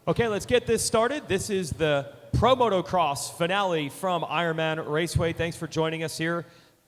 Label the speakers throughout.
Speaker 1: Okay, let's get this started. This is the Pro Motocross finale from Ironman Raceway. Thanks for joining us here.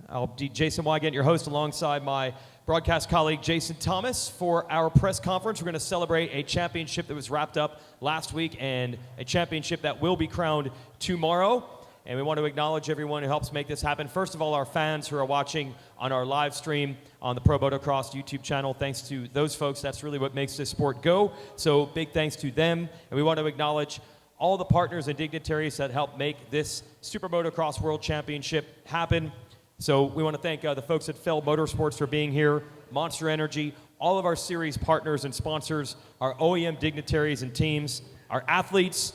Speaker 1: I'll be Jason Wygant, your host, alongside my broadcast colleague Jason Thomas. For our press conference, we're going to celebrate a championship that was wrapped up last week and a championship that will be crowned tomorrow. And we want to acknowledge everyone who helps make this happen. First of all, our fans who are watching on our live stream on the Pro Motocross YouTube channel. Thanks to those folks. That's really what makes this sport go. So big thanks to them. And we want to acknowledge all the partners and dignitaries that help make this Super Motocross World Championship happen. So we want to thank the folks at Phil Motorsports for being here, Monster Energy, all of our series partners and sponsors, our OEM dignitaries and teams, our athletes,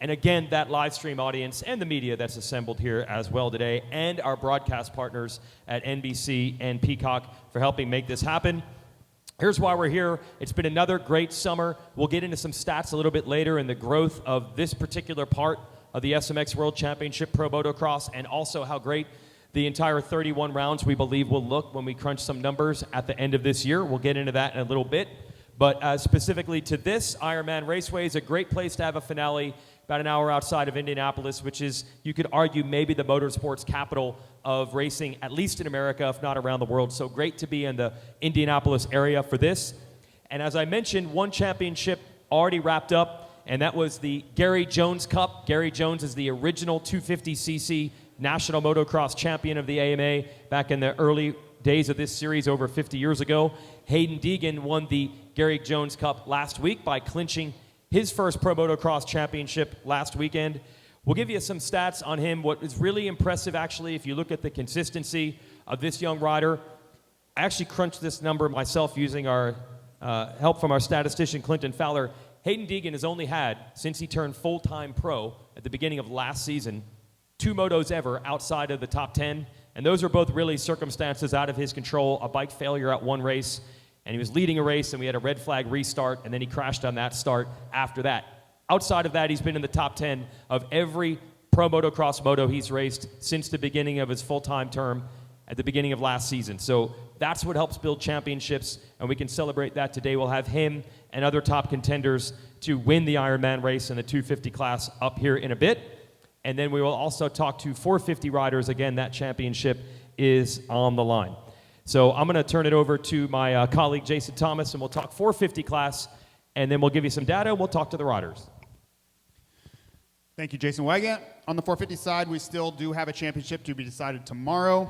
Speaker 1: and again, that live stream audience and the media that's assembled here as well today, and our broadcast partners at NBC and Peacock for helping make this happen. Here's why we're here. It's been another great summer. We'll get into some stats a little bit later in the growth of this particular part of the SMX World Championship Pro Motocross, and also how great the entire 31 rounds we believe will look when we crunch some numbers at the end of this year. We'll get into that in a little bit. But specifically to this, Ironman Raceway is a great place to have a finale about an hour outside of Indianapolis, which is, you could argue, maybe the motorsports capital of racing, at least in America, if not around the world. So great to be in the Indianapolis area for this. And as I mentioned, one championship already wrapped up, and that was the Gary Jones Cup. Gary Jones is the original 250cc national motocross champion of the AMA back in the early days of this series over 50 years ago. Hayden Deegan won the Gary Jones Cup last week by clinching his first Pro Motocross championship last weekend. We'll give you some stats on him. What is really impressive, actually, if you look at the consistency of this young rider, I actually crunched this number myself using our help from our statistician, Clinton Fowler. Hayden Deegan has only had, since he turned full-time pro at the beginning of last season, 2 motos ever outside of the top 10, and those are both really circumstances out of his control. A bike failure at one race, and he was leading a race, and we had a red flag restart, and then he crashed on that start after that. Outside of that, he's been in the top 10 of every Pro Motocross moto he's raced since the beginning of his full-time term at the beginning of last season. So that's what helps build championships, and we can celebrate that today. We'll have him and other top contenders to win the Ironman race in the 250 class up here in a bit. And then we will also talk to 450 riders. Again, that championship is on the line. So I'm going to turn it over to my colleague, Jason Thomas, and we'll talk 450 class, and then we'll give you some data, and we'll talk to the riders.
Speaker 2: Thank you, Jason Wygant. On the 450 side, we still do have a championship to be decided tomorrow.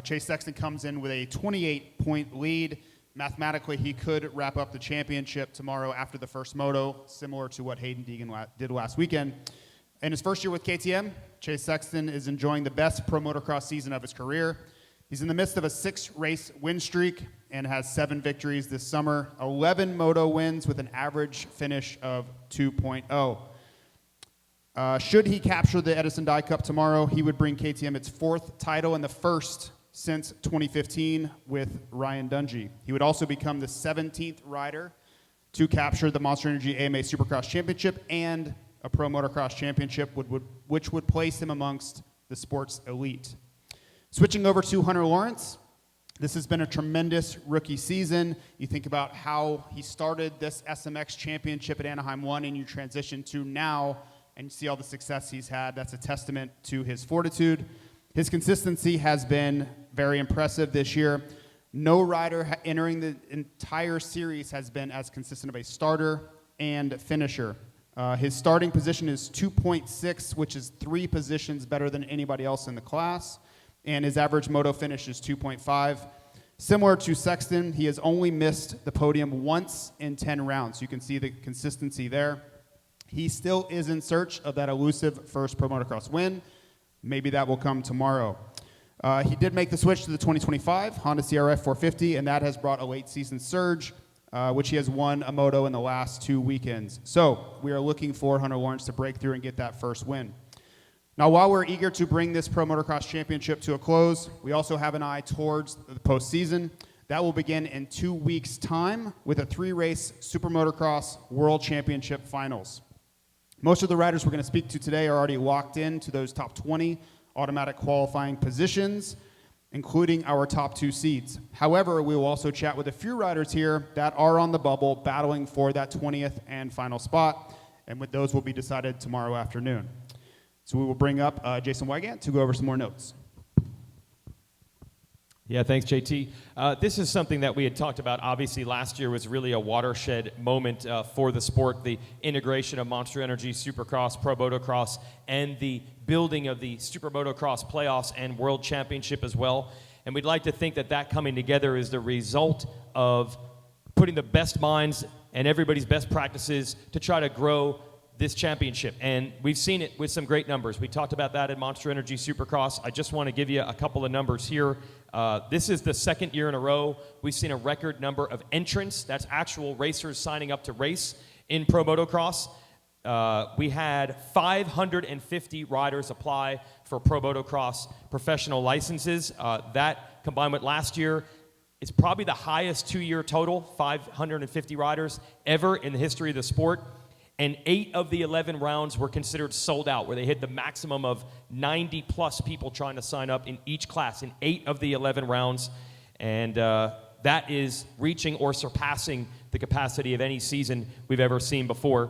Speaker 2: Chase Sexton comes in with a 28-point lead. Mathematically, he could wrap up the championship tomorrow after the first moto, similar to what Hayden Deegan did last weekend. In his first year with KTM, Chase Sexton is enjoying the best Pro Motocross season of his career. He's in the midst of a 6-race win streak and has 7 victories this summer, 11 moto wins with an average finish of 2.0. Should he capture the Edison Die Cup tomorrow, he would bring KTM its 4th title and the first since 2015 with Ryan Dungey. He would also become the 17th rider to capture the Monster Energy AMA Supercross Championship and a Pro Motocross Championship, which would place him amongst the sport's elite. Switching over to Hunter Lawrence, this has been a tremendous rookie season. You think about how he started this SMX Championship at Anaheim 1, and you transition to now, and you see all the success he's had. That's a testament to his fortitude. His consistency has been very impressive this year. No rider entering the entire series has been as consistent of a starter and finisher. His starting position is 2.6, which is 3 positions better than anybody else in the class, and his average moto finish is 2.5. Similar to Sexton, he has only missed the podium once in 10 rounds. You can see the consistency there. He still is in search of that elusive first Pro Motocross win. Maybe that will come tomorrow. He did make the switch to the 2025 Honda CRF 450, and that has brought a late season surge, which he has won a moto in the last 2 weekends. So we are looking for Hunter Lawrence to break through and get that first win. Now, while we're eager to bring this Pro Motocross Championship to a close, we also have an eye towards the postseason. That will begin in 2 weeks' time with a 3-race Super Motocross World Championship Finals. Most of the riders we're going to speak to today are already locked in to those top 20 automatic qualifying positions, including our top 2 seeds. However, we will also chat with a few riders here that are on the bubble, battling for that 20th and final spot. and with those will be decided tomorrow afternoon. So we will bring up Jason Wygant to go over some more notes.
Speaker 1: Yeah, thanks, JT. This is something that we had talked about. Obviously, last year was really a watershed moment for the sport, the integration of Monster Energy, Supercross, Pro Motocross, and the building of the Super Motocross playoffs and World Championship as well. And we'd like to think that that coming together is the result of putting the best minds and everybody's best practices to try to grow this championship. And we've seen it with some great numbers. We talked about that at Monster Energy Supercross. I just want to give you a couple of numbers here. This is the second year in a row we've seen a record number of entrants. That's actual racers signing up to race in Pro Motocross. We had 550 riders apply for Pro Motocross professional licenses. That combined with last year, it's probably the highest two-year total, 550 riders ever in the history of the sport. And 8 of the 11 rounds were considered sold out, where they hit the maximum of 90-plus people trying to sign up in each class in 8 of the 11 rounds. And that is reaching or surpassing the capacity of any season we've ever seen before.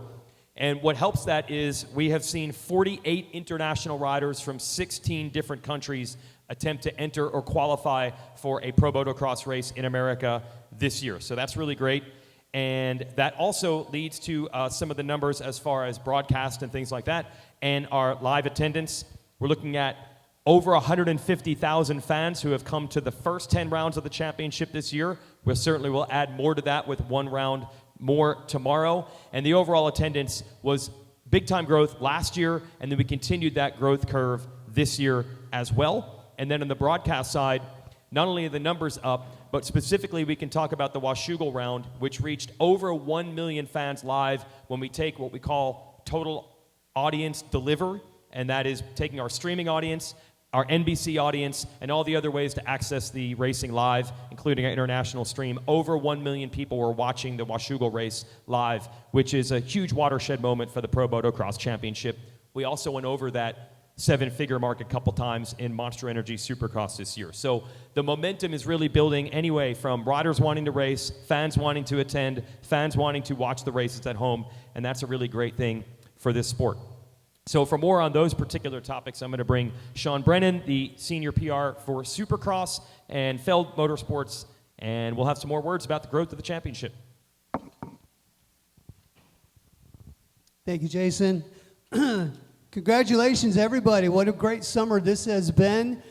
Speaker 1: And what helps that is we have seen 48 international riders from 16 different countries attempt to enter or qualify for a Pro Motocross race in America this year. So that's really great. And that also leads to some of the numbers as far as broadcast and things like that. And our live attendance, we're looking at over 150,000 fans who have come to the first 10 rounds of the championship this year. We certainly will add more to that with one round more tomorrow. And the overall attendance was big-time growth last year, and then we continued that growth curve this year as well. And then on the broadcast side, not only are the numbers up, but specifically we can talk about the Washougal round, which reached over 1 million fans live when we take what we call total audience delivery, and that is taking our streaming audience, our NBC audience, and all the other ways to access the racing live, including our international stream. Over 1 million people were watching the Washougal race live, which is a huge watershed moment for the Pro Motocross Championship. We also went over that 7-figure mark a couple times in Monster Energy Supercross this year. So the momentum is really building anyway, from riders wanting to race, fans wanting to attend, fans wanting to watch the races at home, and that's a really great thing for this sport. So for more on those particular topics, I'm going to bring Sean Brennan, the senior PR for Supercross and Feld Motorsports, and we'll have some more words about the growth of the championship.
Speaker 3: Thank you, Jason. Congratulations, everybody. What a great summer this has been.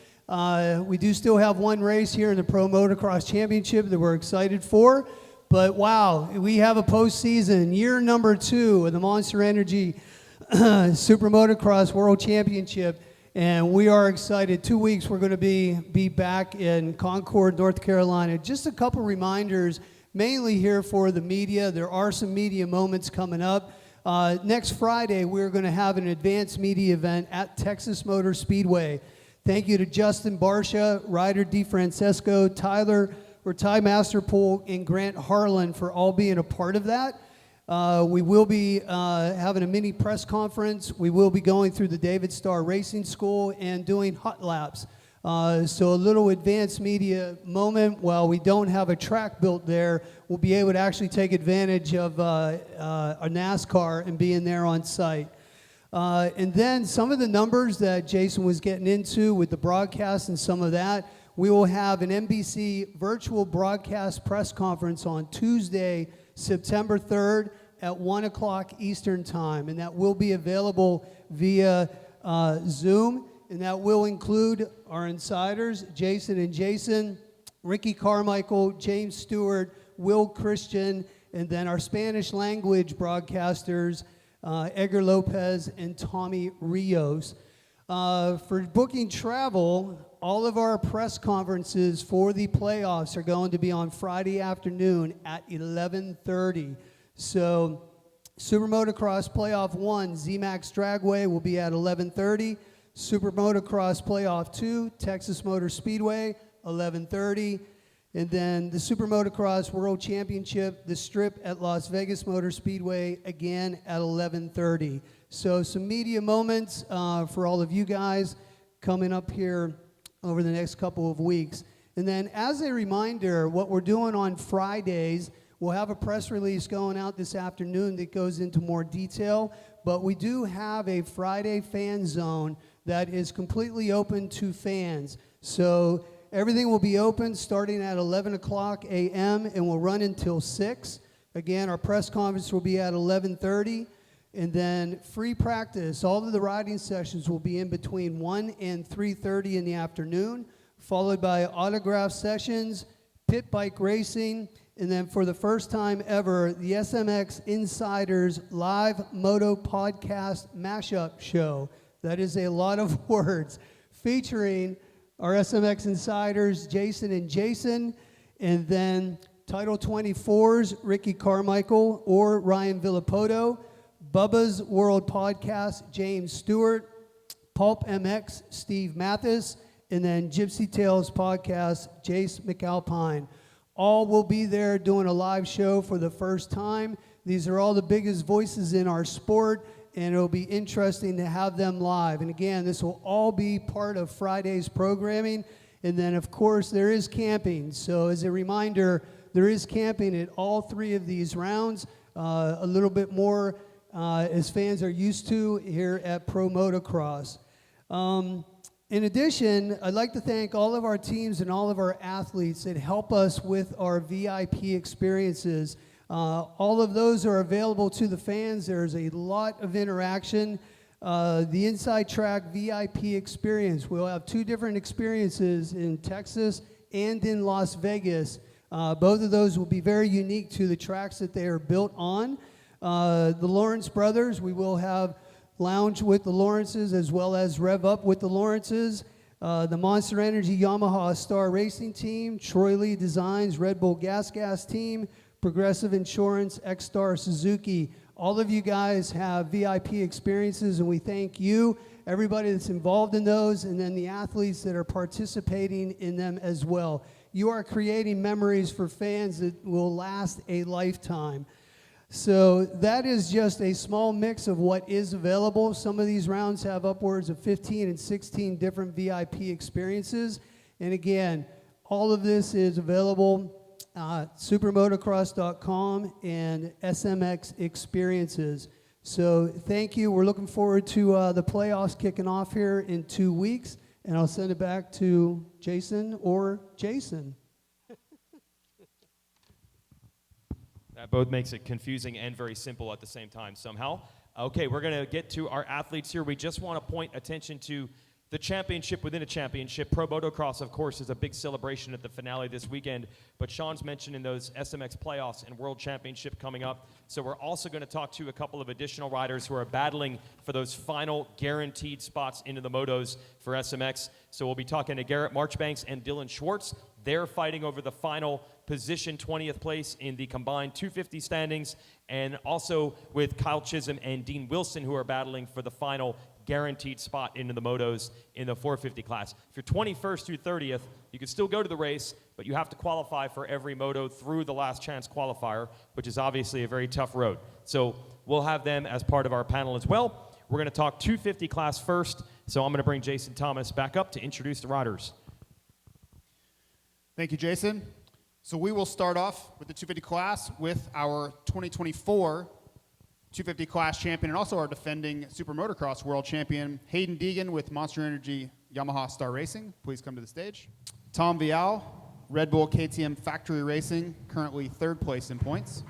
Speaker 3: We do still have one race here in the Pro Motocross Championship that we're excited for. But wow, we have a postseason, year number 2 of the Monster Energy Super Motocross World Championship. And we are excited. 2 weeks, we're going to be back in Concord, North Carolina. Just a couple reminders, mainly here for the media. There are some media moments coming up. Next Friday, we're going to have an advanced media event at Texas Motor Speedway. Thank you to Justin Barsha, Ryder DeFrancesco, Ty Masterpool, and Grant Harlan for all being a part of that. We will be having a mini press conference. We will be going through the David Starr Racing School and doing hot laps. So a little advanced media moment. While we don't have a track built there, we'll be able to actually take advantage of a NASCAR and being there on site. And then some of the numbers that Jason was getting into with the broadcast and some of that, we will have an NBC virtual broadcast press conference on Tuesday, September 3rd at 1 o'clock Eastern Time. And that will be available via Zoom. And that will include our insiders, Jason and Jason, Ricky Carmichael, James Stewart, Will Christian, and then our Spanish language broadcasters, Edgar Lopez and Tommy Rios. For booking travel, all of our press conferences for the playoffs are going to be on Friday afternoon at 11:30. So Super Motocross Playoff 1, ZMAX Dragway, will be at 11:30. Super Motocross Playoff 2, Texas Motor Speedway, 11:30. And then the Super Motocross World Championship, the Strip at Las Vegas Motor Speedway, again at 11:30. So some media moments for all of you guys coming up here over the next couple of weeks. And then as a reminder, what we're doing on Fridays, We'll have a press release going out this afternoon that goes into more detail, but we do have a Friday fan zone that is completely open to fans. So everything will be open starting at 11 o'clock a.m. and will run until 6. Again, our press conference will be at 11:30. And then free practice, all of the riding sessions will be in between 1 and 3:30 in the afternoon, followed by autograph sessions, pit bike racing, and then for the first time ever, the SMX Insiders Live Moto Podcast Mashup Show. That is a lot of words, featuring our SMX Insiders, Jason and Jason, and then Title 24's Ricky Carmichael or Ryan Villapoto, Bubba's World Podcast, James Stewart, Pulp MX, Steve Mathis, and then Gypsy Tales Podcast, Jace McAlpine. All will be there doing a live show for the first time. These are all the biggest voices in our sport, and it'll be interesting to have them live. And again, this will all be part of Friday's programming. And then, of course, there is camping. So as a reminder, there is camping at all 3 of these rounds, a little bit more as fans are used to here at Pro Motocross. In addition, I'd like to thank all of our teams and all of our athletes that help us with our VIP experiences. All of those are available to the fans. There's a lot of interaction. The Inside Track VIP experience, we'll have 2 different experiences in Texas and in Las Vegas. Both of those will be very unique to the tracks that they are built on. The Lawrence brothers, we will have Lounge with the Lawrences as well as Rev Up with the Lawrences. The Monster Energy Yamaha Star Racing Team, Troy Lee Designs, Red Bull Gas Team, Progressive Insurance, X-Star Suzuki. All of you guys have VIP experiences, and we thank you, everybody that's involved in those, and then the athletes that are participating in them as well. You are creating memories for fans that will last a lifetime. So that is just a small mix of what is available. Some of these rounds have upwards of 15 and 16 different VIP experiences. And again, all of this is available at supermotocross.com and SMX Experiences. So thank you. We're looking forward to the playoffs kicking off here in 2 weeks. And I'll send it back to Jason or Jason.
Speaker 1: That both makes it confusing and very simple at the same time somehow. Okay, we're going to get to our athletes here. We just want to point attention to the championship within a championship. Pro Motocross, of course, is a big celebration at the finale this weekend, but Sean's mentioning those SMX playoffs and World Championship coming up. So we're also going to talk to a couple of additional riders who are battling for those final guaranteed spots into the motos for SMX. So we'll be talking to Garrett Marchbanks and Dylan Schwartz. They're fighting over the final position, 20th place in the combined 250 standings, and also with Kyle Chisholm and Dean Wilson, who are battling for the final guaranteed spot into the motos in the 450 class. If you're 21st through 30th, you can still go to the race, but you have to qualify for every moto through the last chance qualifier, which is obviously a very tough road. So we'll have them as part of our panel as well. We're going to talk 250 class first, so I'm going to bring Jason Thomas back up to introduce the riders.
Speaker 2: Thank you, Jason. So we will start off with the 250 class with our 2024 250 class champion and also our defending Super Motocross world champion, Hayden Deegan with Monster Energy Yamaha Star Racing. Please come to the stage. Tom Vial, Red Bull KTM Factory Racing, currently 3rd place in points.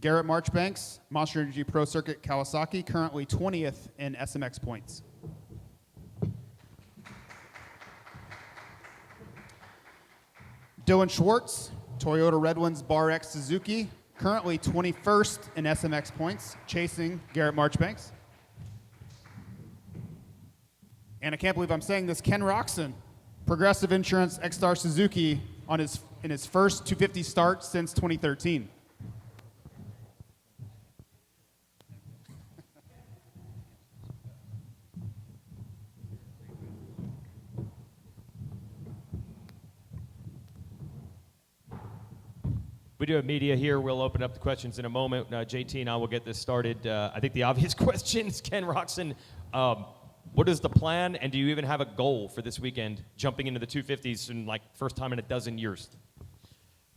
Speaker 2: Garrett Marchbanks, Monster Energy Pro Circuit Kawasaki, currently 20th in SMX points. Dylan Schwartz, Toyota Redlands Bar X Suzuki, currently 21st in SMX points, chasing Garrett Marchbanks. And I can't believe I'm saying this, Ken Roxon, Progressive Insurance X-Star Suzuki in his first 250 start since 2013.
Speaker 1: We do have media here. We'll open up the questions in a moment. JT and I will get this started. I think the obvious question is, Ken Roxon, What is the plan, and do you even have a goal for this weekend, jumping into the 250s in like first time in a dozen years?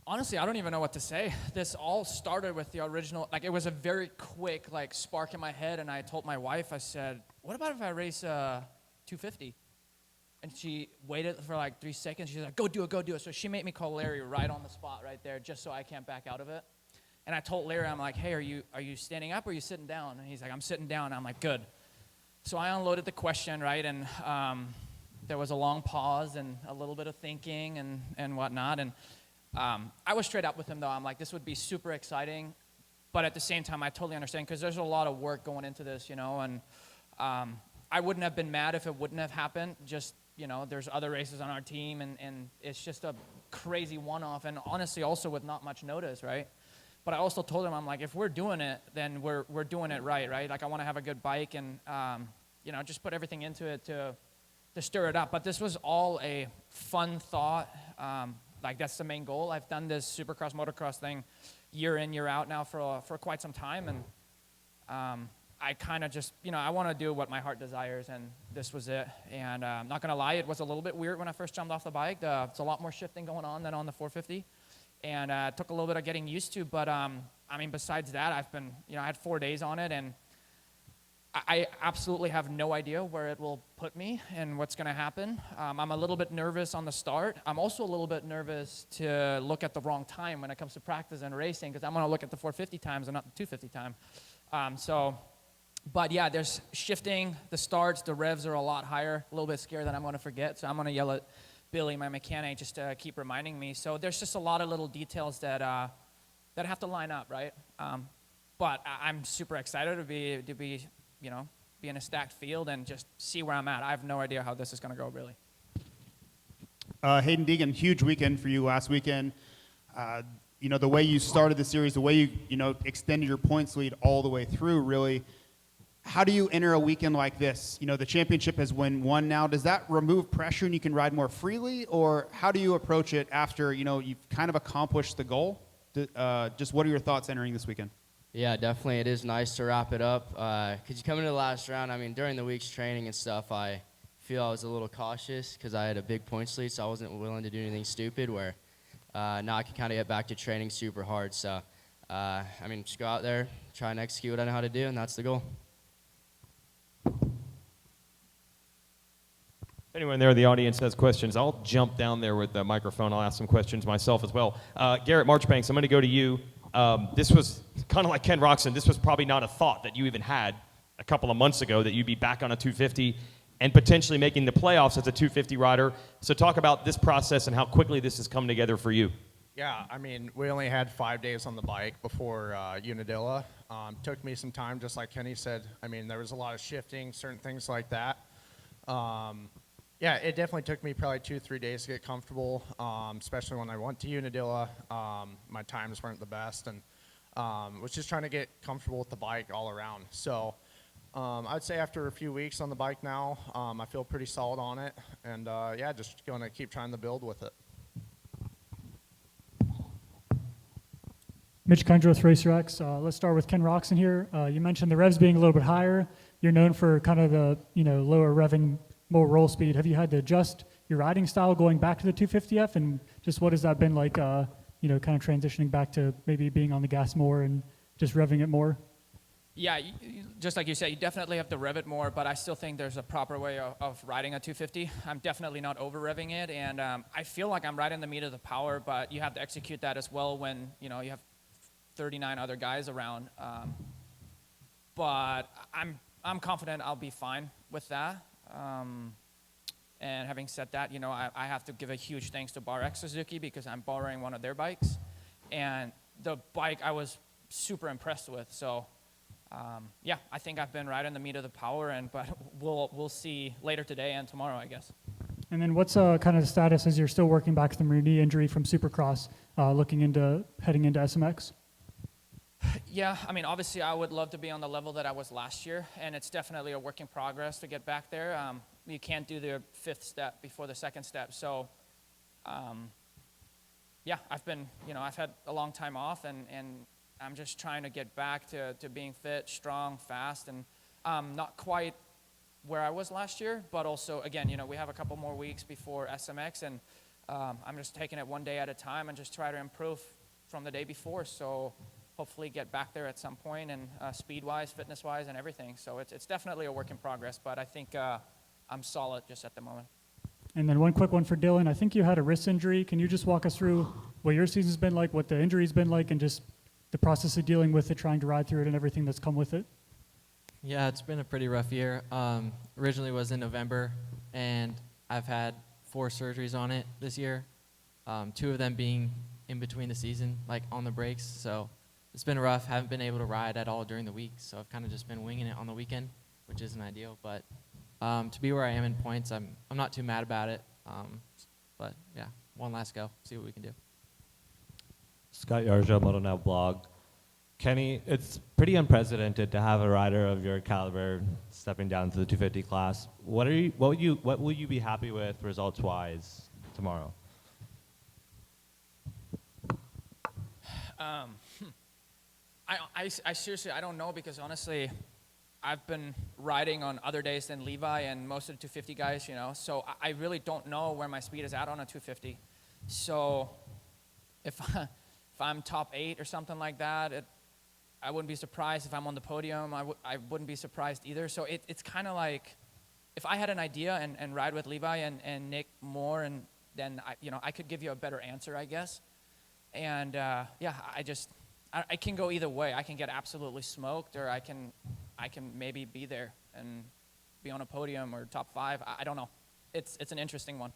Speaker 4: Honestly, I don't even know what to say. This all started with the original, like it was a very quick like spark in my head, and I told my wife, I said, what about if I race 250? And she waited for like 3 seconds. She's like, go do it, go do it. So she made me call Larry right on the spot right there, just so I can't back out of it. And I told Larry, I'm like, hey, are you standing up or are you sitting down? And he's like, I'm sitting down. And I'm like, good. So I unloaded the question, right? And there was a long pause and a little bit of thinking and whatnot. And I was straight up with him, though. I'm like, this would be super exciting. But at the same time, I totally understand because there's a lot of work going into this, you know. And I wouldn't have been mad if it wouldn't have happened. Just, you know, there's other races on our team, and it's just a crazy one-off. And honestly, also with not much notice, right? But I also told him, I'm like, if we're doing it, then we're doing it right? Like, I want to have a good bike and, you know, just put everything into it to stir it up. But this was all a fun thought. Like, that's the main goal. I've done this Supercross, Motocross thing year in, year out now for quite some time. And I kind of just, you know, I want to do what my heart desires, and this was it. And I'm not going to lie, it was a little bit weird when I first jumped off the bike. It's a lot more shifting going on than on the 450. And it took a little bit of getting used to, but I mean, besides that, I've been, you know, I had 4 days on it, and I absolutely have no idea where it will put me and what's going to happen. I'm a little bit nervous on the start. I'm also a little bit nervous to look at the wrong time when it comes to practice and racing, because I'm going to look at the 450 times and not the 250 time. But yeah, there's shifting, the starts, the revs are a lot higher, a little bit scared that I'm going to forget, so I'm going to yell at Billy, my mechanic, just to keep reminding me. So there's just a lot of little details that have to line up, right? But I'm super excited to be, you know, be in a stacked field and just see where I'm at. I have no idea how this is going to go, really.
Speaker 2: Hayden Deegan, huge weekend for you last weekend. You know, the way you started the series, the way you know, extended your points lead all the way through, really. How do you enter a weekend like this? You know, the championship has won now. Does that remove pressure and you can ride more freely? Or how do you approach it after, you know, you've kind of accomplished the goal? Just what are your thoughts entering this weekend?
Speaker 5: Yeah, definitely. It is nice to wrap it up. Because you come into the last round, I mean, during the week's training and stuff, I feel I was a little cautious because I had a big points lead, so I wasn't willing to do anything stupid, where now I can kind of get back to training super hard. So, I mean, just go out there, try and execute what I know how to do, and that's the goal.
Speaker 1: If anyone there in the audience has questions, I'll jump down there with the microphone. I'll ask some questions myself as well. Garrett Marchbanks, I'm going to go to you. This was kind of like Ken Roxon. This was probably not a thought that you even had a couple of months ago, that you'd be back on a 250 and potentially making the playoffs as a 250 rider. So talk about this process and how quickly this has come together for you.
Speaker 6: Yeah, I mean, we only had 5 days on the bike before Unadilla. Took me some time, just like Kenny said. I mean, there was a lot of shifting, certain things like that. Yeah, it definitely took me probably 2-3 days to get comfortable, especially when I went to Unadilla. My times weren't the best, and was just trying to get comfortable with the bike all around. So I'd say after a few weeks on the bike now, I feel pretty solid on it, and yeah, just going to keep trying to build with it.
Speaker 7: Mitch Kundra with RacerX. Let's start with Ken Roxon here. You mentioned the revs being a little bit higher. You're known for kind of the, you know, lower revving, more roll speed. Have you had to adjust your riding style going back to the 250F, and just what has that been like, you know, kind of transitioning back to maybe being on the gas more and just revving it more?
Speaker 4: Yeah, just like you said, you definitely have to rev it more, but I still think there's a proper way of riding a 250. I'm definitely not over-revving it, and I feel like I'm riding the meat of the power, but you have to execute that as well when, you know, you have 39 other guys around. But I'm confident I'll be fine with that. And having said that, you know, I have to give a huge thanks to Bar X Suzuki, because I'm borrowing one of their bikes, and the bike I was super impressed with. So yeah, I think I've been riding the meat of the power, but we'll see later today and tomorrow, I guess.
Speaker 7: And then what's kind of the status as you're still working back from your knee injury from Supercross, heading into SMX?
Speaker 4: Yeah, I mean, obviously I would love to be on the level that I was last year, and it's definitely a work in progress to get back there. You can't do the fifth step before the second step. So yeah, I've had a long time off, and I'm just trying to get back to being fit, strong, fast, and not quite where I was last year, but also, again, we have a couple more weeks before SMX, and I'm just taking it one day at a time and just try to improve from the day before. So hopefully get back there at some point, and speed-wise, fitness-wise, and everything. So it's definitely a work in progress, but I think I'm solid just at the moment.
Speaker 7: And then one quick one for Dylan. I think you had a wrist injury. Can you just walk us through what your season's been like, what the injury's been like, and just the process of dealing with it, trying to ride through it, and everything that's come with it?
Speaker 8: Yeah, it's been a pretty rough year. Originally was in November, and I've had 4 surgeries on it this year, 2 of them being in between the season, like on the breaks. So it's been rough. Haven't been able to ride at all during the week, so I've kind of just been winging it on the weekend, which isn't ideal. But to be where I am in points, I'm not too mad about it. But yeah, one last go, see what we can do.
Speaker 9: Scott Yarja, Moto Now blog. Kenny, it's pretty unprecedented to have a rider of your caliber stepping down to the 250 class. What will you be happy with results-wise tomorrow?
Speaker 4: I seriously, I don't know, because honestly, I've been riding on other days than Levi and most of the 250 guys, so I really don't know where my speed is at on a 250. So if I'm top 8 or something like that, I wouldn't be surprised. If I'm on the podium, I wouldn't be surprised either. So it's kind of like, if I had an idea and ride with Levi and Nick more, and then I could give you a better answer, I guess. And yeah, I can go either way. I can get absolutely smoked, or I can maybe be there and be on a podium or top 5. I don't know. It's an interesting one.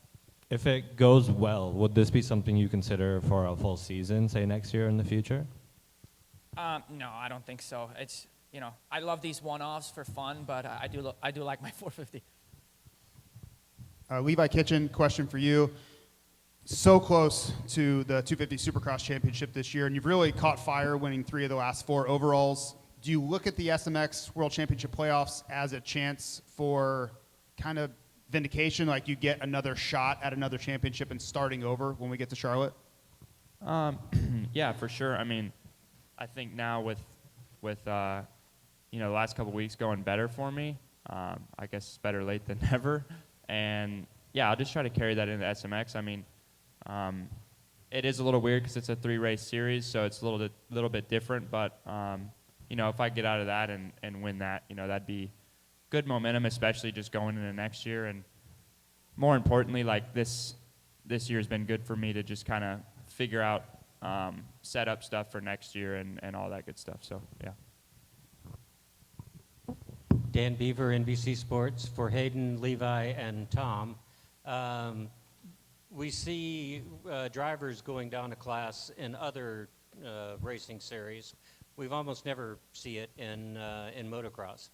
Speaker 9: If it goes well, would this be something you consider for a full season, say next year in the future?
Speaker 4: No, I don't think so. It's, I love these one-offs for fun, but I do like my 450.
Speaker 2: Levi Kitchen, question for you. So close to the 250 Supercross Championship this year, and you've really caught fire winning 3 of the last 4 overalls. Do you look at the SMX World Championship playoffs as a chance for kind of vindication, like you get another shot at another championship and starting over when we get to Charlotte?
Speaker 10: Yeah, for sure. I mean, I think now with the last couple weeks going better for me, I guess it's better late than never. And yeah, I'll just try to carry that into SMX. I mean, it is a little weird because it's a 3-race series, so it's a little bit different. But if I get out of that and win that, that'd be good momentum, especially just going into next year. And more importantly, like this year has been good for me to just kind of figure out set up stuff for next year and all that good stuff. So yeah.
Speaker 11: Dan Beaver, NBC Sports. For Hayden, Levi, and Tom, we see drivers going down a class in other racing series. We've almost never see it in motocross.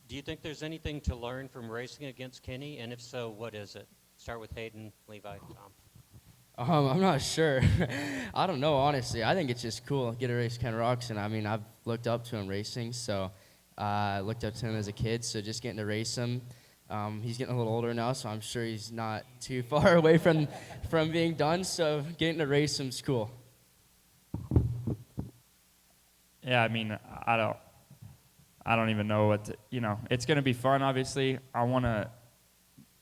Speaker 11: Do you think there's anything to learn from racing against Kenny? And if so, what is it? Start with Hayden, Levi, Tom.
Speaker 5: I'm not sure. I don't know, honestly. I think it's just cool. Get to race Ken Roxon. I mean, I've looked up to him racing, so I looked up to him as a kid, so just getting to race him. He's getting a little older now, so I'm sure he's not too far away from being done, so getting to race him's cool.
Speaker 10: Yeah, I mean, I don't even know what to, it's going to be fun, obviously. I want to,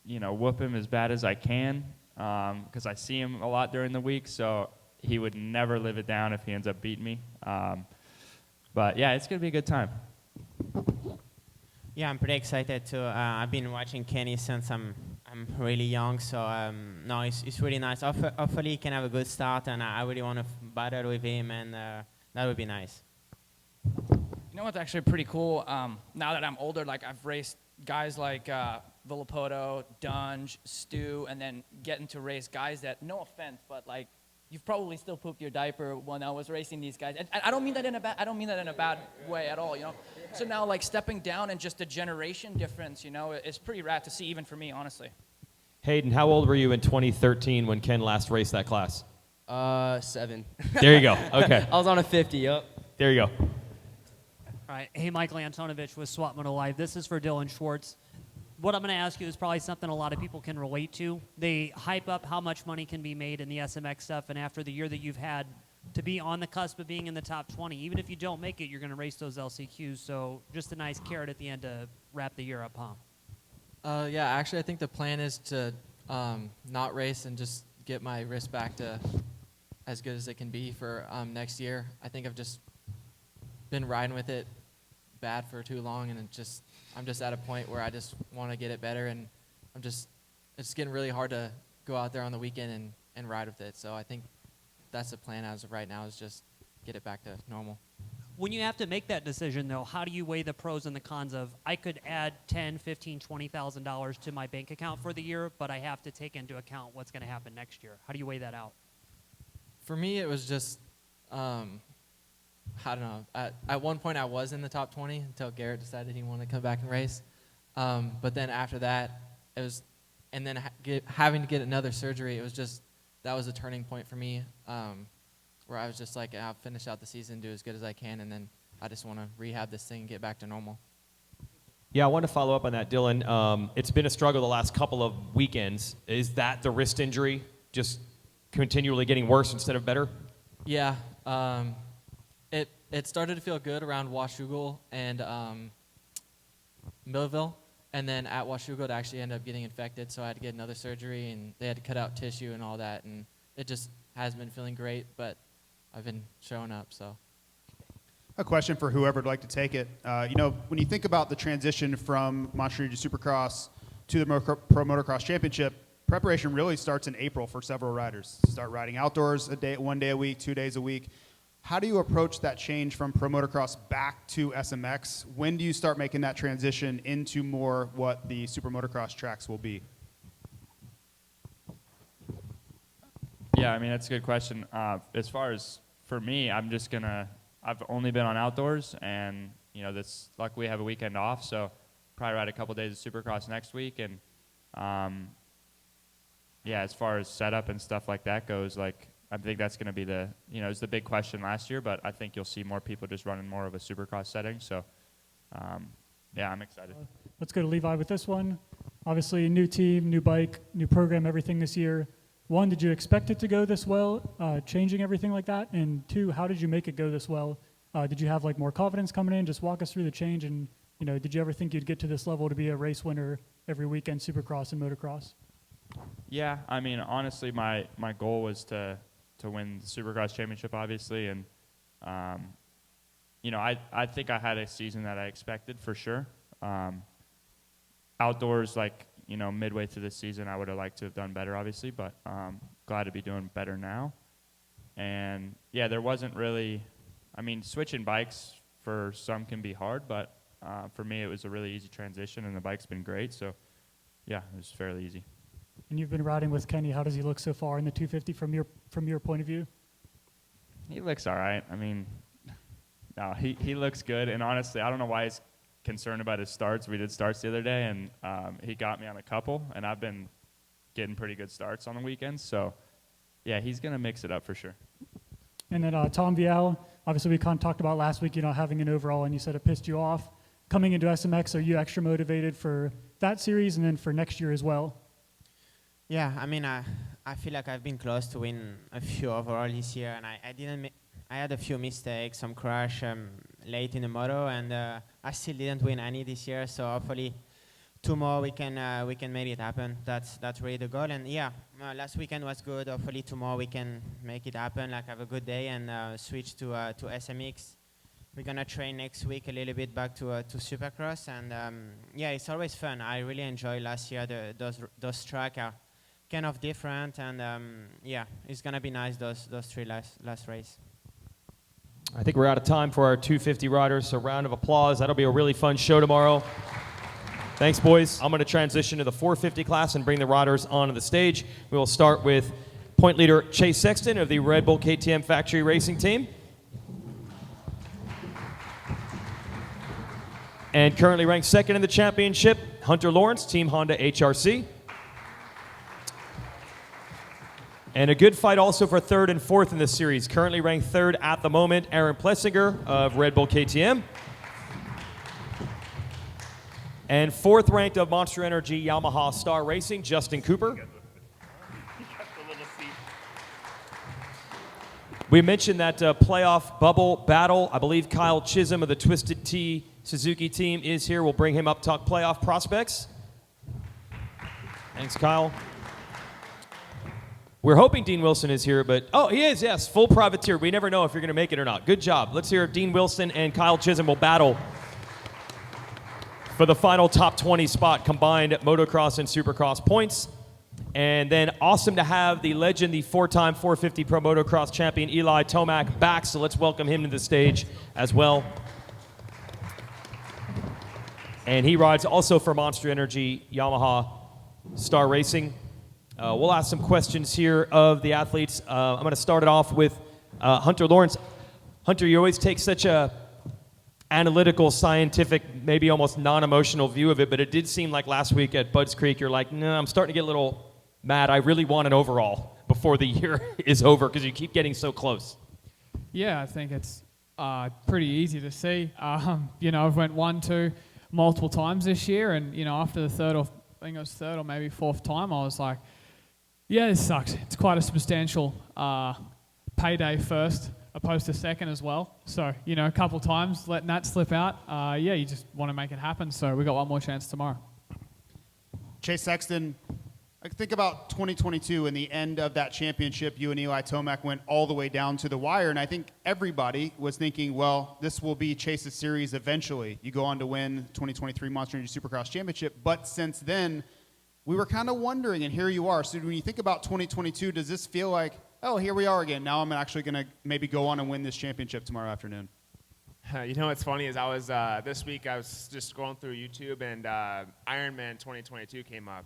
Speaker 10: whoop him as bad as I can, because I see him a lot during the week, so he would never live it down if he ends up beating me. But yeah, it's going to be a good time.
Speaker 12: Yeah, I'm pretty excited too. I've been watching Kenny since I'm really young, so no, it's really nice. Hopefully he can have a good start, and I really want to battle with him, and that would be nice.
Speaker 4: You know what's actually pretty cool? Now that I'm older, like I've raced guys like Villapoto, Dunge, Stu, and then getting to race guys that, no offense, but like you've probably still pooped your diaper when I was racing these guys. And I don't mean that in a bad way at all, So now like stepping down and just the generation difference, is pretty rad to see even for me, honestly.
Speaker 1: Hayden, how old were you in 2013 when Ken last raced that class?
Speaker 5: 7.
Speaker 1: There you go. Okay.
Speaker 5: I was on a 50, yep.
Speaker 1: There you go.
Speaker 13: All right. Hey, Michael Antonovich with Swap Moto Live. This is for Dylan Schwartz. What I'm going to ask you is probably something a lot of people can relate to. They hype up how much money can be made in the SMX stuff, and after the year that you've had, to be on the cusp of being in the top 20, even if you don't make it, you're going to race those LCQs. So just a nice carrot at the end to wrap the year up, huh?
Speaker 8: Yeah, actually, I think the plan is to not race and just get my wrist back to as good as it can be for next year. I think I've just been riding with it bad for too long, and I'm just at a point where I just want to get it better, and it's getting really hard to go out there on the weekend and ride with it. So I think that's the plan as of right now, is just get it back to normal.
Speaker 13: When you have to make that decision, though, how do you weigh the pros and the cons of, I could add $10,000, $15,000, $20,000 to my bank account for the year, but I have to take into account what's going to happen next year? How do you weigh that out?
Speaker 8: For me, it was just, I don't know. At one point, I was in the top 20 until Garrett decided he wanted to come back and race. But then after that, it was, and then having to get another surgery, it was just, that was a turning point for me. Where I was just like, I'll finish out the season, do as good as I can, and then I just want to rehab this thing and get back to normal.
Speaker 1: Yeah, I want to follow up on that, Dylan. It's been a struggle the last couple of weekends. Is that the wrist injury, just continually getting worse instead of better?
Speaker 8: Yeah, it started to feel good around Washougal and Millville, and then at Washougal it actually ended up getting infected, so I had to get another surgery, and they had to cut out tissue and all that, and it just hasn't been feeling great, but I've been showing up, so.
Speaker 2: A question for whoever would like to take it. When you think about the transition from Montreal Supercross to the Pro Motocross Championship, preparation really starts in April for several riders. Start riding outdoors one day a week, 2 days a week. How do you approach that change from Pro Motocross back to SMX? When do you start making that transition into more what the Super Motocross tracks will be?
Speaker 10: Yeah, I mean, that's a good question. As far as for me, I've only been on outdoors, and, luckily we have a weekend off, so probably ride a couple days of Supercross next week. And, as far as setup and stuff like that goes, I think that's going to be it was the big question last year, but I think you'll see more people just running more of a Supercross setting. So, I'm excited.
Speaker 7: Let's go to Levi with this one. Obviously, new team, new bike, new program, everything this year. One, did you expect it to go this well, changing everything like that? And two, how did you make it go this well? Did you have more confidence coming in? Just walk us through the change. And did you ever think you'd get to this level to be a race winner every weekend, Supercross and Motocross?
Speaker 10: Yeah, I mean, honestly, my goal was to win the Supercross championship, obviously, and I think I had a season that I expected for sure. Outdoors, midway through the season, I would have liked to have done better, obviously, but glad to be doing better now. And yeah, there wasn't really, switching bikes for some can be hard, but for me it was a really easy transition, and the bike's been great, so yeah, it was fairly easy.
Speaker 7: And you've been riding with Kenny. How does he look so far in the 250 from your point of view?
Speaker 10: He looks all right. No, he looks good, and honestly, I don't know why he's concerned about his starts. We did starts the other day, and he got me on a couple, and I've been getting pretty good starts on the weekends, so yeah, he's going to mix it up for sure.
Speaker 7: And then Tom Vial, obviously we kind of talked about last week, having an overall, and you said it pissed you off. Coming into SMX, are you extra motivated for that series and then for next year as well?
Speaker 12: Yeah, I feel like I've been close to win a few overall this year, and I had a few mistakes, some crash late in the Moto, and I still didn't win any this year. So hopefully, 2 more we can make it happen. That's really the goal. And yeah, last weekend was good. Hopefully, 2 more we can make it happen. Have a good day and switch to SMX. We're gonna train next week a little bit back to Supercross, and yeah, it's always fun. I really enjoyed last year. Those tracks are kind of different, and yeah, it's gonna be nice those 3 last race.
Speaker 1: I think we're out of time for our 250 riders, so round of applause. That'll be a really fun show tomorrow. Thanks, boys. I'm going to transition to the 450 class and bring the riders onto the stage. We will start with point leader Chase Sexton of the Red Bull KTM Factory Racing Team. And currently ranked second in the championship, Hunter Lawrence, Team Honda HRC. And a good fight also for 3rd and 4th in this series. Currently ranked 3rd at the moment, Aaron Plessinger of Red Bull KTM. And 4th ranked of Monster Energy Yamaha Star Racing, Justin Cooper. We mentioned that playoff bubble battle. I believe Kyle Chisholm of the Twisted Tea Suzuki team is here. We'll bring him up, talk playoff prospects. Thanks, Kyle. We're hoping Dean Wilson is here, but oh, he is, yes, full privateer. We never know if you're going to make it or not. Good job. Let's hear if Dean Wilson and Kyle Chisholm will battle for the final top 20 spot, combined motocross and supercross points. And then awesome to have the legend, the four-time 450 Pro Motocross champion, Eli Tomac, back. So let's welcome him to the stage as well. And he rides also for Monster Energy Yamaha Star Racing. We'll ask some questions here of the athletes. I'm going to start it off with Hunter Lawrence. Hunter, you always take such a analytical, scientific, maybe almost non-emotional view of it, but it did seem like last week at Budds Creek, you're like, no, I'm starting to get a little mad. I really want an overall before the year is over because you keep getting so close.
Speaker 14: Yeah, I think it's pretty easy to see. I've went 1-2 multiple times this year, and after the third or maybe fourth time, I was like, yeah, this sucks. It's quite a substantial payday first, opposed to second as well. So, a couple times letting that slip out. You just want to make it happen. So we got one more chance tomorrow.
Speaker 2: Chase Sexton, I think about 2022 and the end of that championship, you and Eli Tomac went all the way down to the wire, and I think everybody was thinking, well, this will be Chase's series eventually. You go on to win 2023 Monster Energy Supercross Championship, but since then, we were kind of wondering, and here you are. So when you think about 2022, does this feel like, oh, here we are again. Now I'm actually going to maybe go on and win this championship tomorrow afternoon?
Speaker 15: What's funny is I was, this week I was just scrolling through YouTube, and Ironman 2022 came up.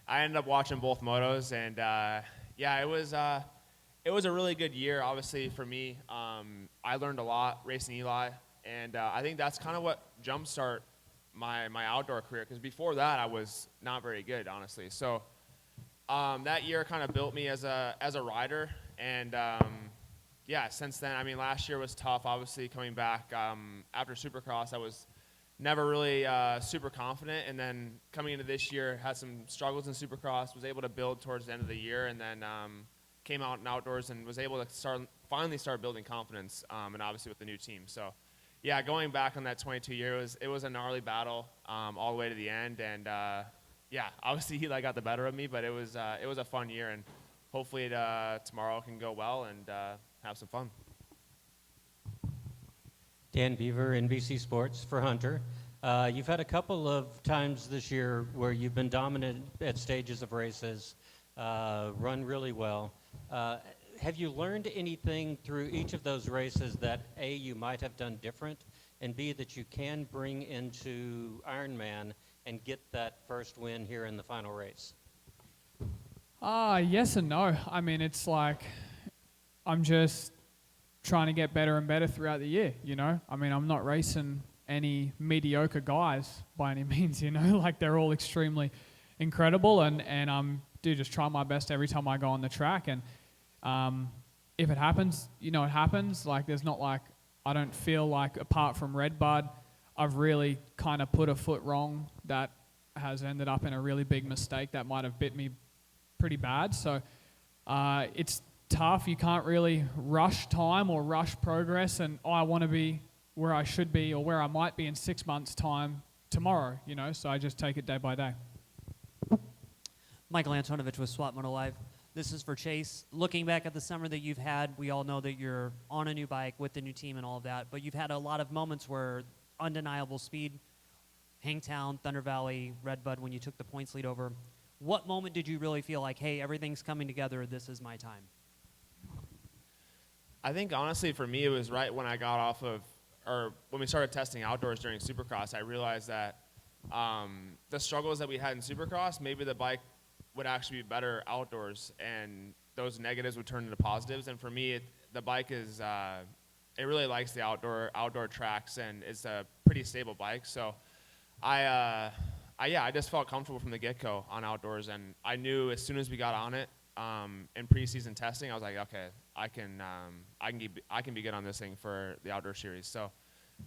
Speaker 15: I ended up watching both motos, and it was a really good year, obviously, for me. I learned a lot racing Eli, and I think that's kind of what jumpstart my outdoor career, because before that I was not very good, honestly. So that year kind of built me as a rider, and since then, last year was tough, obviously, coming back after Supercross. I was never really super confident, and then coming into this year, had some struggles in Supercross, was able to build towards the end of the year, and then came out in outdoors and was able to finally start building confidence, and obviously with the new team. So yeah, going back on that 22 year, it was a gnarly battle all the way to the end, and obviously Eli got the better of me, but it was a fun year, and hopefully tomorrow can go well and have some fun.
Speaker 11: Dan Beaver, NBC Sports for Hunter. You've had a couple of times this year where you've been dominant at stages of races, run really well. Have you learned anything through each of those races that A, you might have done different, and B, that you can bring into Ironman and get that first win here in the final race?
Speaker 14: Yes and no. It's like I'm just trying to get better and better throughout the year, I'm not racing any mediocre guys by any means, like they're all extremely incredible, and I'm just try my best every time I go on the track, and if it happens, it happens. Like, there's not like, I don't feel like, apart from Redbud, I've really kind of put a foot wrong that has ended up in a really big mistake that might have bit me pretty bad. So it's tough. You can't really rush time or rush progress, and I want to be where I should be or where I might be in 6 months' time tomorrow, so I just take it day by day.
Speaker 13: Michael Antonovich with Swap Moto Live. This is for Chase. Looking back at the summer that you've had, we all know that you're on a new bike with the new team and all of that, but you've had a lot of moments where undeniable speed, Hangtown, Thunder Valley, Redbud, when you took the points lead over. What moment did you really feel like, hey, everything's coming together, this is my time?
Speaker 15: I think, honestly, for me, it was right when I got off of, or when we started testing outdoors during Supercross, I realized that the struggles that we had in Supercross, maybe the bike would actually be better outdoors, and those negatives would turn into positives. And for me, the bike is, it really likes the outdoor tracks, and it's a pretty stable bike. So I just felt comfortable from the get-go on outdoors, and I knew as soon as we got on it in preseason testing, I was like, okay, I can be good on this thing for the outdoor series. So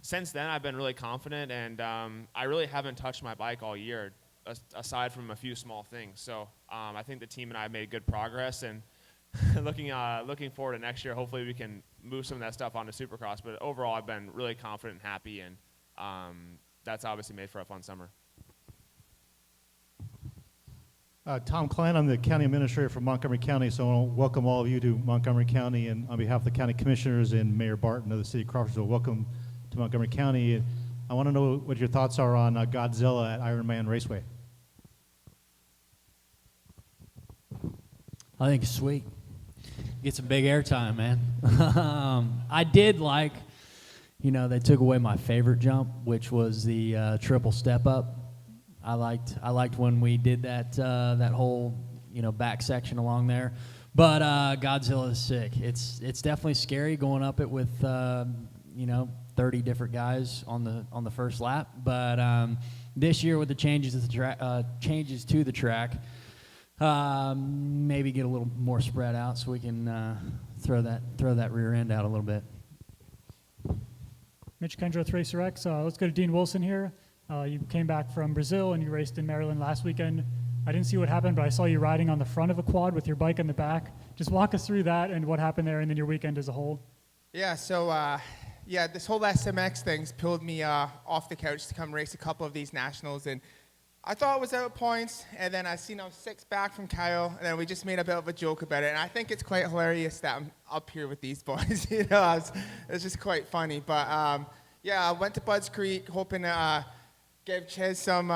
Speaker 15: since then, I've been really confident, and I really haven't touched my bike all year, aside from a few small things. So I think the team and I made good progress, and looking forward to next year, hopefully we can move some of that stuff onto Supercross. But overall, I've been really confident and happy, and that's obviously made for a fun summer.
Speaker 16: Tom Klein, I'm the county administrator for Montgomery County, so I want to welcome all of you to Montgomery County, and on behalf of the county commissioners and Mayor Barton of the city of Crawfordsville, welcome to Montgomery County. I want to know what your thoughts are on Godzilla at Ironman Raceway.
Speaker 17: I think it's sweet. Get some big airtime, man. I did like, they took away my favorite jump, which was the triple step up. I liked when we did that that whole back section along there. But Godzilla is sick. It's definitely scary going up it with 30 different guys on the first lap. But this year with the changes to the track, maybe get a little more spread out so we can throw that rear end out a little bit.
Speaker 7: Mitch Kendrith, Racer X. Let's go to Dean Wilson here. You came back from Brazil and you raced in Maryland last weekend. I didn't see what happened, but I saw you riding on the front of a quad with your bike in the back. Just walk us through that and what happened there and then your weekend as a whole.
Speaker 18: Yeah, so this whole SMX thing's pulled me off the couch to come race a couple of these nationals, and I thought it was out points, and then I seen I was 6 back from Kyle, and then we just made a bit of a joke about it, and I think it's quite hilarious that I'm up here with these boys. It's just quite funny. But I went to Budds Creek hoping to give Ches some,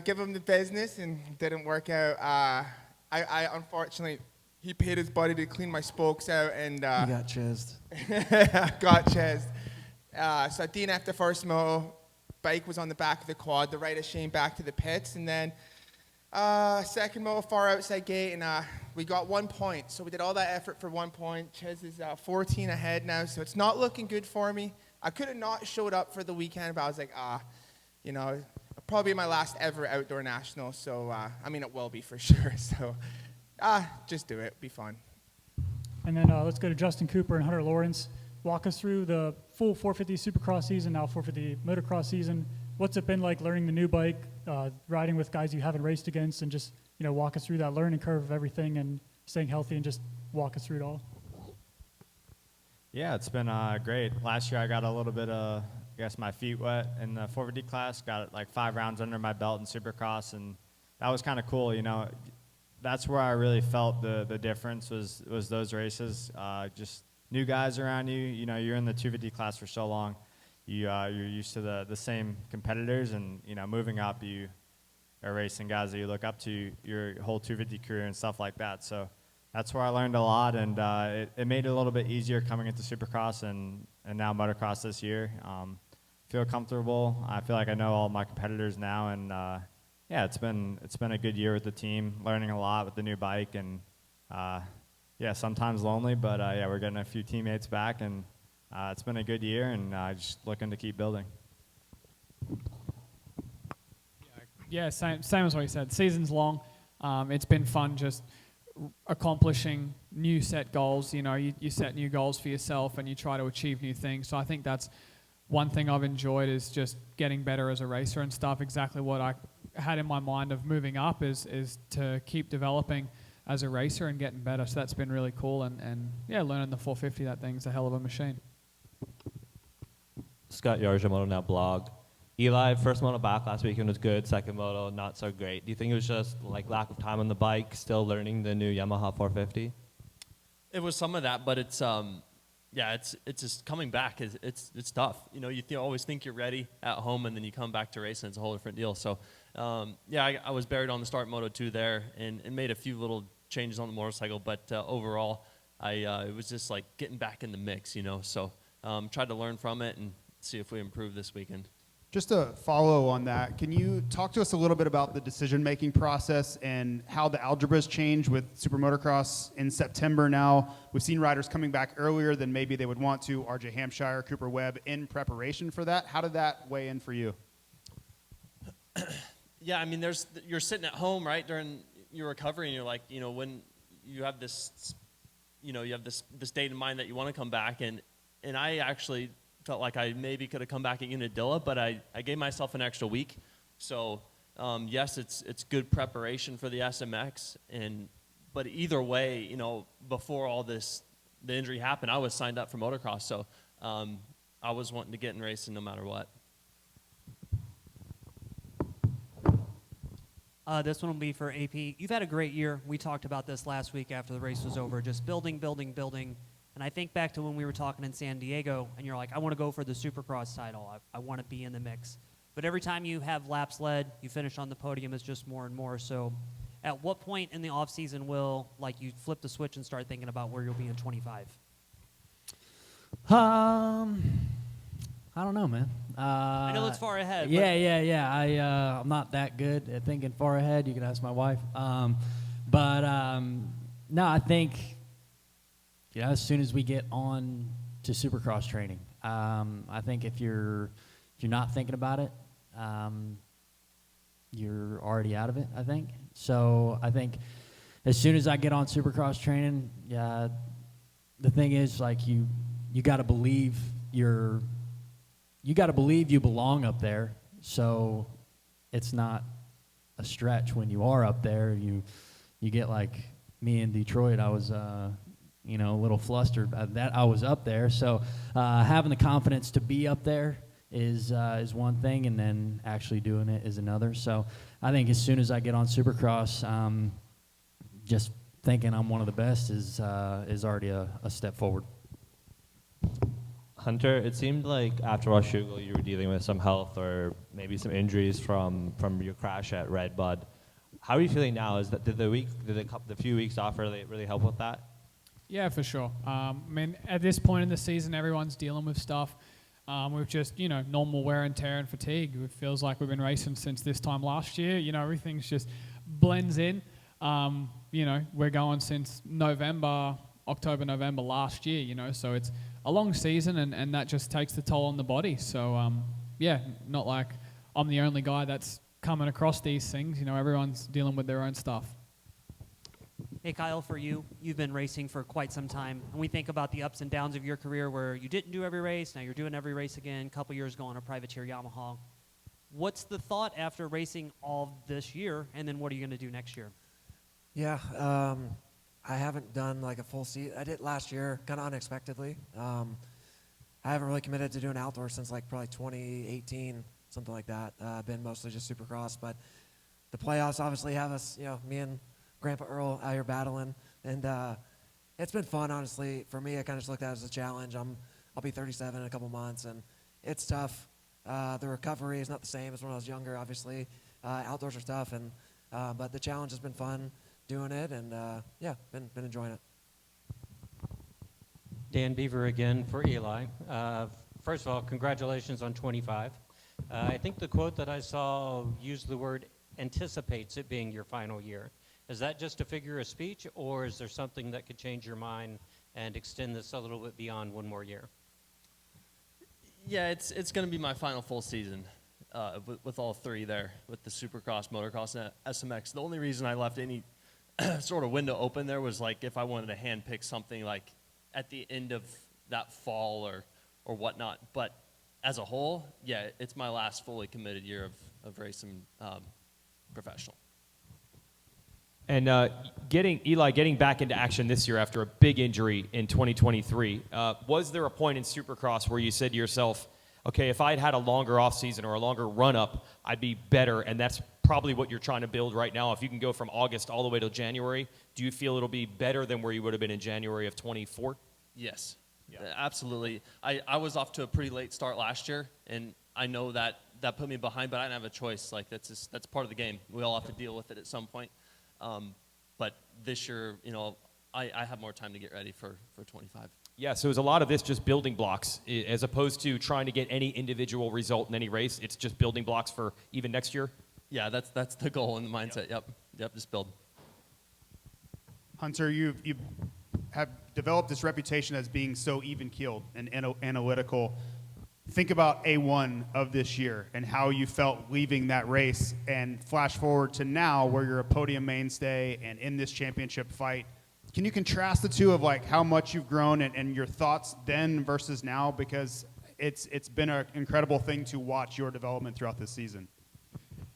Speaker 18: give him the business, and didn't work out. I unfortunately, he paid his buddy to clean my spokes out, and
Speaker 19: you got chesed.
Speaker 18: got chesed. So I DNF'd the first moto. Bike was on the back of the quad. The right of Shane back to the pits, and then second moto far outside gate, and we got 1 point. So we did all that effort for 1 point. Ches is 14 ahead now, so it's not looking good for me. I could have not showed up for the weekend, but I was like, it'll probably be my last ever outdoor national. So it will be for sure. So just do it. It'll be fun.
Speaker 7: And then let's go to Justin Cooper and Hunter Lawrence. Walk us through the full 450 Supercross season, now 450 Motocross season. What's it been like learning the new bike, riding with guys you haven't raced against, and just walk us through that learning curve of everything and staying healthy, and just walk us through it all.
Speaker 20: Yeah, it's been great. Last year I got a little bit of, my feet wet in the 450 class. Got like 5 rounds under my belt in Supercross, and that was kind of cool. That's where I really felt the difference was those races. Just new guys around you. You're in the 250 class for so long. You're used to the same competitors, and moving up, you are racing guys that you look up to your whole 250 career and stuff like that. So that's where I learned a lot, and it made it a little bit easier coming into Supercross and now Motocross this year. Feel comfortable. I feel like I know all my competitors now, and it's been a good year with the team, learning a lot with the new bike, and sometimes lonely, but we're getting a few teammates back, and it's been a good year, and just looking to keep building.
Speaker 14: Yeah, same as what you said. Season's long. It's been fun just accomplishing new set goals. You set new goals for yourself, and you try to achieve new things. So I think that's one thing I've enjoyed, is just getting better as a racer and stuff. Exactly what I had in my mind of moving up is to keep developing as a racer and getting better. So that's been really cool, and learning the 450, that thing's a hell of a machine.
Speaker 9: Scott Yarja, Moto Now blog. Eli, first moto back last weekend was good, second moto not so great. Do you think it was just like lack of time on the bike, still learning the new Yamaha 450?
Speaker 21: It was some of that, but it's just coming back. It's tough. You always think you're ready at home, and then you come back to race, and it's a whole different deal. So, I was buried on the start Moto 2 there, and made a few little changes on the motorcycle, but overall, it was just like getting back in the mix, So, tried to learn from it and see if we improve this weekend.
Speaker 2: Just to follow on that, can you talk to us a little bit about the decision-making process and how the algebras change with Super Motocross in September now? We've seen riders coming back earlier than maybe they would want to, RJ Hampshire, Cooper Webb, in preparation for that. How did that weigh in for you?
Speaker 21: Yeah, you're sitting at home, right, during your recovery, and you're like, when you have this, this date in mind that you want to come back, and I actually felt like I maybe could have come back at Unadilla, but I gave myself an extra week. So, yes, it's good preparation for the SMX, but either way, before all this, the injury happened, I was signed up for motocross, so I was wanting to get in racing no matter what.
Speaker 13: This one will be for AP. You've had a great year. We talked about this last week after the race was over, just building. And I think back to when we were talking in San Diego, and you're like, I want to go for the Supercross title. I want to be in the mix. But every time you have laps led, you finish on the podium, it's just more and more. So at what point in the offseason will, like, you flip the switch and start thinking about where you'll be in 25?
Speaker 17: I don't know, man.
Speaker 13: I know it's far ahead.
Speaker 17: Yeah. I'm not that good at thinking far ahead. You can ask my wife. No, I think as soon as we get on to Supercross training, I think if you're not thinking about it, you're already out of it. I think so. I think as soon as I get on Supercross training, the thing is, like, you got to believe you belong up there, so it's not a stretch when you are up there. You get, like me in Detroit, I was a little flustered that I was up there. So having the confidence to be up there is one thing, and then actually doing it is another. So I think as soon as I get on Supercross, just thinking I'm one of the best is already a step forward.
Speaker 9: Hunter, it seemed like after Washougal you were dealing with some health or maybe some injuries from your crash at Red Bud. How are you feeling now? Did the few weeks off really help with that?
Speaker 14: Yeah, for sure. I mean, at this point in the season, everyone's dealing with stuff with just, normal wear and tear and fatigue. It feels like we've been racing since this time last year. Everything's just blends in. We're going since October, November last year, so it's a long season, and that just takes the toll on the body. So, not like I'm the only guy that's coming across these things. Everyone's dealing with their own stuff.
Speaker 13: Hey, Kyle, for you, you've been racing for quite some time, and we think about the ups and downs of your career where you didn't do every race, now you're doing every race again, a couple years ago on a privateer Yamaha. What's the thought after racing all this year, and then what are you going to do next year?
Speaker 19: Yeah, I haven't done like a full season. I did last year, kind of unexpectedly. I haven't really committed to doing outdoors since like probably 2018, something like that. Been mostly just Supercross, but the playoffs obviously have us, me and Grandpa Earl out here battling, and it's been fun, honestly. For me, I kind of just looked at it as a challenge. I'll be 37 in a couple months, and it's tough. The recovery is not the same as when I was younger, obviously. Outdoors are tough, and but the challenge has been fun doing it, and been enjoying it.
Speaker 11: Dan Beaver again for Eli. First of all, congratulations on 25. I think the quote that I saw used the word anticipates it being your final year. Is that just a figure of speech, or is there something that could change your mind and extend this a little bit beyond one more year?
Speaker 21: Yeah, it's going to be my final full season with all three there, with the Supercross, Motocross, and SMX. The only reason I left any sort of window open there was like if I wanted to handpick something like at the end of that fall or whatnot. But as a whole, yeah, it's my last fully committed year of racing professional.
Speaker 1: And getting back into action this year after a big injury in 2023, was there a point in Supercross where you said to yourself, okay, if I'd had a longer offseason or a longer run-up, I'd be better, and that's probably what you're trying to build right now? If you can go from August all the way to January, do you feel it'll be better than where you would have been in January of 24?
Speaker 21: Yes, absolutely. I was off to a pretty late start last year, and I know that put me behind, but I didn't have a choice. Like that's part of the game. We all have to deal with it at some point. But this year, I have more time to get ready for 25.
Speaker 1: Yeah, so is a lot of this just building blocks as opposed to trying to get any individual result in any race? It's just building blocks for even next year?
Speaker 21: Yeah, that's the goal and the mindset. Yep, just build.
Speaker 2: Hunter, you have developed this reputation as being so even-keeled and analytical. Think about A1 of this year and how you felt leaving that race, and flash forward to now where you're a podium mainstay and in this championship fight. Can you contrast the two of like how much you've grown and your thoughts then versus now? Because it's been an incredible thing to watch your development throughout this season.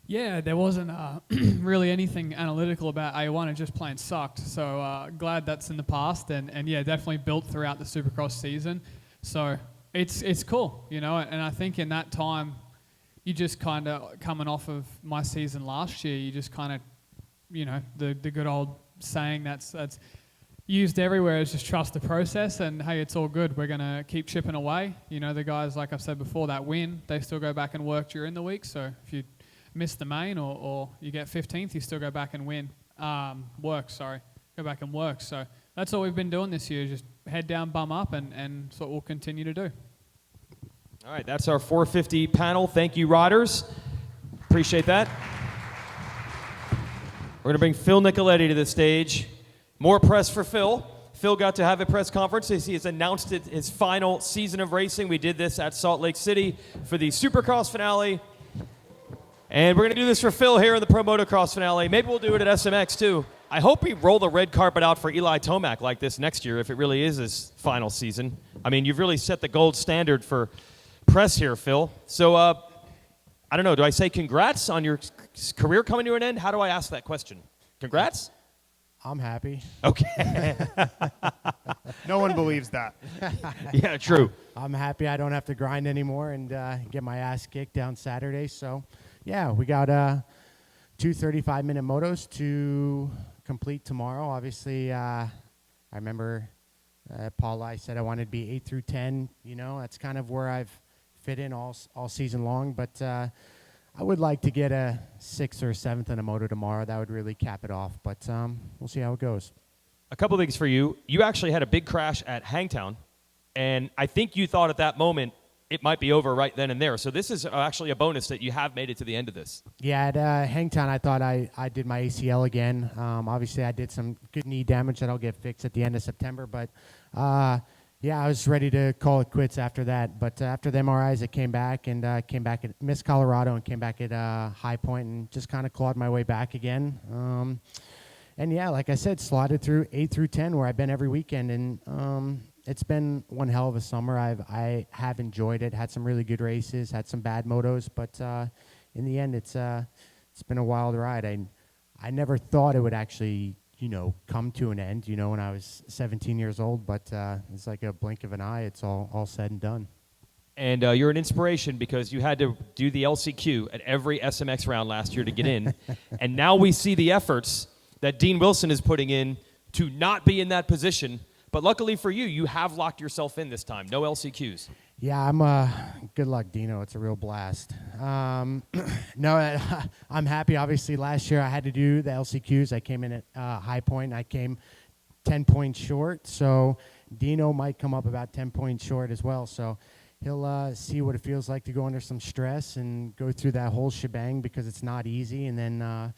Speaker 14: Yeah, there wasn't really anything analytical about A1. It just plain sucked. So glad that's in the past, and yeah, definitely built throughout the Supercross season. So it's cool, and I think in that time, you just kind of, coming off of my season last year, you just kind of, you know, the good old saying that's used everywhere is just trust the process, and hey, it's all good. We're going to keep chipping away. You know, the guys, like I've said before, that win, they still go back and work during the week. So if you miss the main or you get 15th, you still go back and go back and work. So that's all we've been doing this year, just head down, bum up, and that's what we'll continue to do.
Speaker 1: All right, that's our 450 panel. Thank you, riders. Appreciate that. We're going to bring Phil Nicoletti to the stage. More press for Phil. Phil got to have a press conference as he has announced his final season of racing. We did this at Salt Lake City for the Supercross finale. And we're going to do this for Phil here in the Pro Motocross finale. Maybe we'll do it at SMX too. I hope we roll the red carpet out for Eli Tomac like this next year if it really is his final season. I mean, you've really set the gold standard for press here, Phil. So, I don't know. Do I say congrats on your career coming to an end? How do I ask that question? Congrats?
Speaker 3: I'm happy.
Speaker 1: Okay.
Speaker 2: No one believes that.
Speaker 1: Yeah, true.
Speaker 3: I'm happy I don't have to grind anymore and get my ass kicked down Saturday. So, yeah, we got 2 35-minute motos to complete tomorrow. Obviously, I remember I said I wanted to be 8 through 10. You know, that's kind of where I've fit in all season long. But I would like to get a 6th or 7th in a moto tomorrow. That would really cap it off. But we'll see how it goes.
Speaker 1: A couple things for you. You actually had a big crash at Hangtown, and I think you thought at that moment it might be over right then and there. So this is actually a bonus that you have made it to the end of this.
Speaker 3: Yeah, at Hangtown, I thought I did my ACL again. Obviously, I did some good knee damage that I'll get fixed at the end of September. But, yeah, I was ready to call it quits after that. But after the MRIs, I came back at Miss Colorado and came back at High Point and just kind of clawed my way back again. And, yeah, like I said, slotted through 8 through 10 where I've been every weekend. And it's been one hell of a summer. I have enjoyed it, had some really good races, had some bad motos. But in the end, it's been a wild ride. I never thought it would actually come to an end, when I was 17 years old, but it's like a blink of an eye. It's all said and done.
Speaker 1: And you're an inspiration because you had to do the LCQ at every SMX round last year to get in. And now we see the efforts that Dean Wilson is putting in to not be in that position. But luckily for you, you have locked yourself in this time. No LCQs.
Speaker 3: Yeah, good luck, Dino. It's a real blast. No, I'm happy. Obviously, last year I had to do the LCQs. I came in at High Point. I came 10 points short. So Dino might come up about 10 points short as well. So he'll see what it feels like to go under some stress and go through that whole shebang because it's not easy. And then,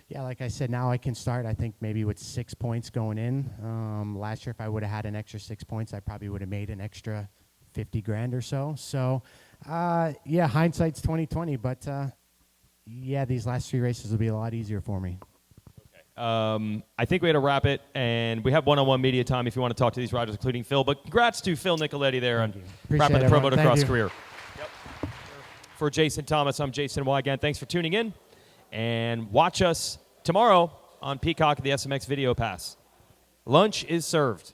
Speaker 3: yeah, like I said, now I can start, I think, maybe with 6 points going in. Last year, if I would have had an extra 6 points, I probably would have made an extra 50 grand or so. So, yeah, hindsight's 20/20, but yeah, these last 3 races will be a lot easier for me.
Speaker 1: Okay. I think we had to wrap it, and we have one-on-one media time if you want to talk to these riders, including Phil. But congrats to Phil Nicoletti there on wrapping the Pro Motocross career. Yep. For Jason Thomas, I'm Jason Wygant. Thanks for tuning in, and watch us tomorrow on Peacock at the SMX Video Pass. Lunch is served.